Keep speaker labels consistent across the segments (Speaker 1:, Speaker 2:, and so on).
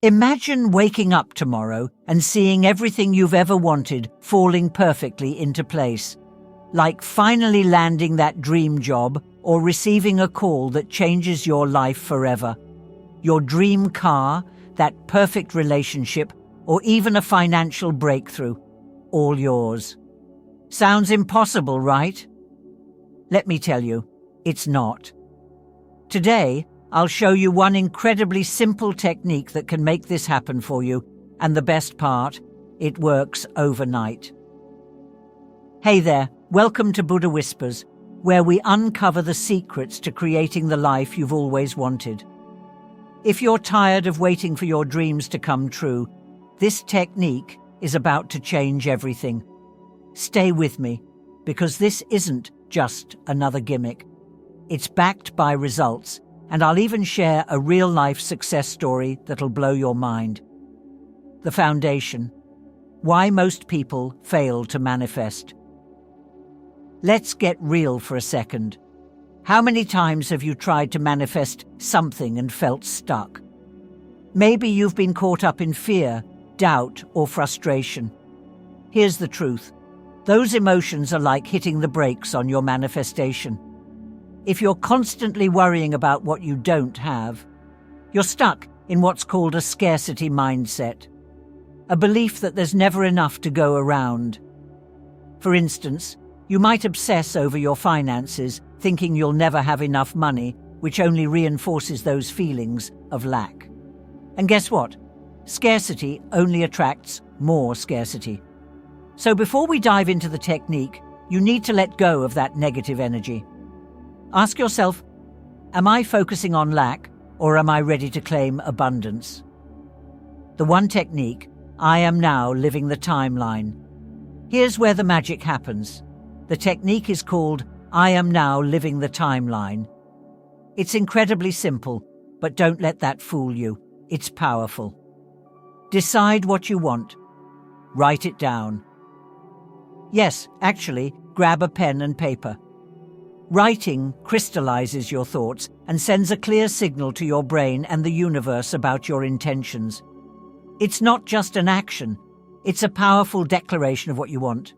Speaker 1: Imagine waking up tomorrow and seeing everything you've ever wanted falling perfectly into place, like finally landing that dream job or receiving a call that changes your life forever. Your dream car, that perfect relationship, or even a financial breakthrough, all yours. Sounds impossible, right? Let me tell you, it's not. Today, I'll show you one incredibly simple technique that can make this happen for you, and the best part, it works overnight. Hey there, welcome to Buddha Whispers, where we uncover the secrets to creating the life you've always wanted. If you're tired of waiting for your dreams to come true, this technique is about to change everything. Stay with me, because this isn't just another gimmick. It's backed by results, and I'll even share a real-life success story that'll blow your mind. The foundation. Why most people fail to manifest. Let's get real for a second. How many times have you tried to manifest something and felt stuck? Maybe you've been caught up in fear, doubt, or frustration. Here's the truth. Those emotions are like hitting the brakes on your manifestation. If you're constantly worrying about what you don't have, you're stuck in what's called a scarcity mindset, a belief that there's never enough to go around. For instance, you might obsess over your finances, thinking you'll never have enough money, which only reinforces those feelings of lack. And guess what? Scarcity only attracts more scarcity. So before we dive into the technique, you need to let go of that negative energy. Ask yourself, am I focusing on lack, or am I ready to claim abundance? The one technique, I am now living the timeline. Here's where the magic happens. The technique is called I am now living the timeline. It's incredibly simple, but don't let that fool you. It's powerful. Decide what you want. Write it down. Yes, actually, grab a pen and paper. Writing crystallizes your thoughts and sends a clear signal to your brain and the universe about your intentions. It's not just an action, it's a powerful declaration of what you want.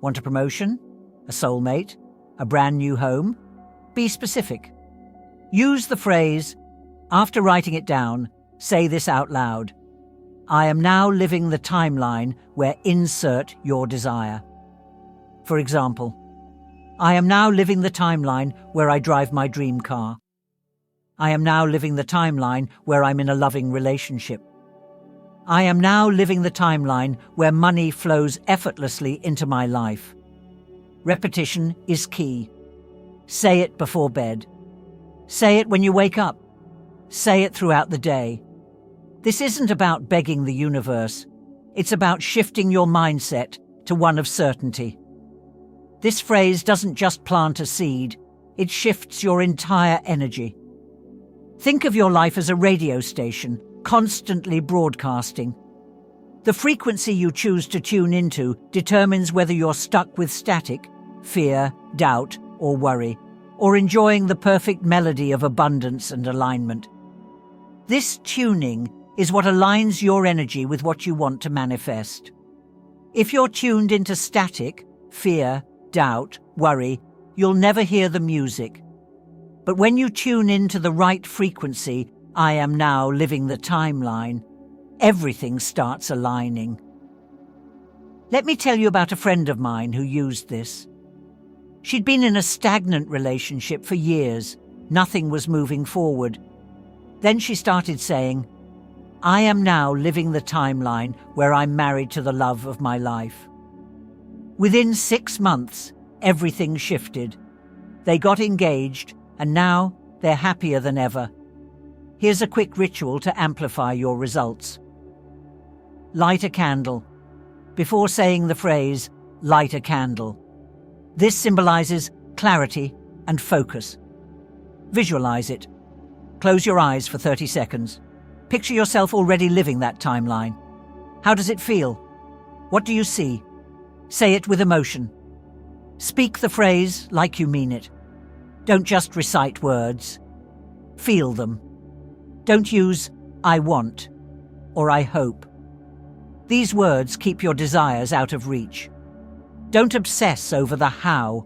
Speaker 1: Want a promotion? A soulmate? A brand new home? Be specific. Use the phrase, after writing it down, say this out loud. I am now living the timeline where insert your desire. For example, I am now living the timeline where I drive my dream car. I am now living the timeline where I'm in a loving relationship. I am now living the timeline where money flows effortlessly into my life. Repetition is key. Say it before bed. Say it when you wake up. Say it throughout the day. This isn't about begging the universe. It's about shifting your mindset to one of certainty. This phrase doesn't just plant a seed, it shifts your entire energy. Think of your life as a radio station, constantly broadcasting. The frequency you choose to tune into determines whether you're stuck with static, fear, doubt, or worry, or enjoying the perfect melody of abundance and alignment. This tuning is what aligns your energy with what you want to manifest. If you're tuned into static, fear, doubt, worry, you'll never hear the music. But when you tune into the right frequency, I am now living the timeline, everything starts aligning. Let me tell you about a friend of mine who used this. She'd been in a stagnant relationship for years. Nothing was moving forward. Then she started saying, I am now living the timeline where I'm married to the love of my life. Within 6 months, everything shifted. They got engaged, and now they're happier than ever. Here's a quick ritual to amplify your results. Light a candle. Before saying the phrase, light a candle. This symbolizes clarity and focus. Visualize it. Close your eyes for 30 seconds. Picture yourself already living that timeline. How does it feel? What do you see? Say it with emotion. Speak the phrase like you mean it. Don't just recite words. Feel them. Don't use I want. or I hope. These words keep your desires out of reach. Don't obsess over the how.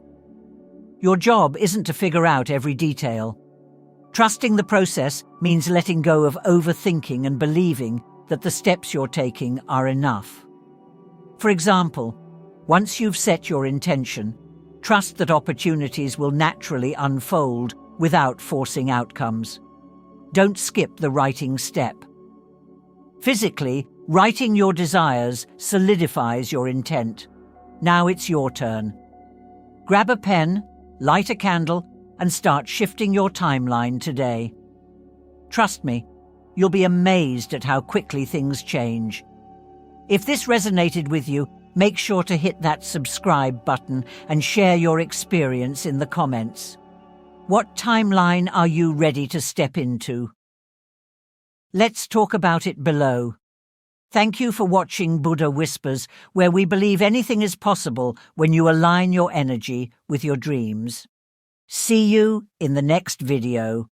Speaker 1: Your job isn't to figure out every detail. Trusting the process means letting go of overthinking and believing that the steps you're taking are enough. For example, once you've set your intention, trust that opportunities will naturally unfold without forcing outcomes. Don't skip the writing step. Physically, writing your desires solidifies your intent. Now it's your turn. Grab a pen, light a candle, and start shifting your timeline today. Trust me, you'll be amazed at how quickly things change. If this resonated with you, make sure to hit that subscribe button and share your experience in the comments. What timeline are you ready to step into? Let's talk about it below. Thank you for watching Buddha Whispers, where we believe anything is possible when you align your energy with your dreams. See you in the next video.